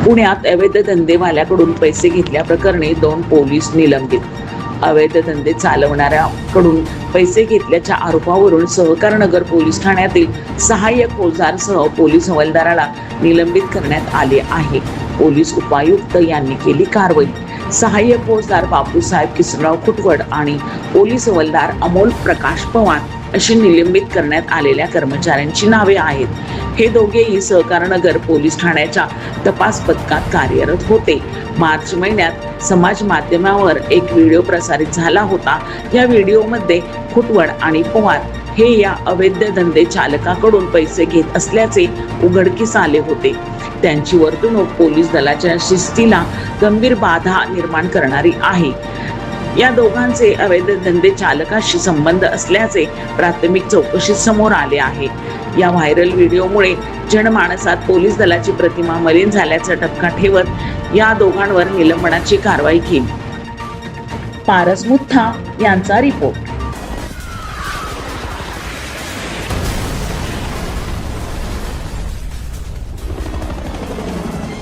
पुण्यात अवैध धंदेवाल्याकडून पैसे घेतल्याप्रकरणी 2 पोलीस निलंबित. अवैध धंदे चालवणाऱ्याकडून पैसे घेतल्याच्या आरोपावरून सहकारनगर पोलीस ठाण्यातील सहाय्यक फौजदारसह पोलीस हवालदाराला निलंबित करण्यात आले आहे. पोलीस उपायुक्त यांनी केली कारवाई. सहाय्यक फौजदार बापूसाहेब किसनराव खुटवड आणि पोलीस हवालदार अमोल प्रकाश पवार अशी निलंबित करण्यात आलेल्या कर्मचाऱ्यांची नावे आहेत. हे दोघेही सहकारनगर पोलीस ठाण्याच्या तपास पथकात कार्यरत होते. मार्च महिन्यात समाज माध्यमावर एक व्हिडिओ प्रसारित झाला होता. या व्हिडिओमध्ये खुटवड आणि पवार हे या अवैध धंदे चालकाकडून पैसे घेत असल्याचे उघडकीस आले होते. त्यांची वर्तणूक पोलीस दलाच्या शिस्तीला गंभीर बाधा निर्माण करणारी आहे. या दोघांचे अवैध धंदे चालकाशी संबंध असल्याचे प्राथमिक चौकशीत समोर आले आहे. या व्हायरल व्हिडिओमुळे जनमानसात पोलीस दलाची प्रतिमा मलिन झाल्याचा ठपका ठेवत या दोघांवर निलंबनाची कारवाई केली. पारस मुथा यांचा रिपोर्ट.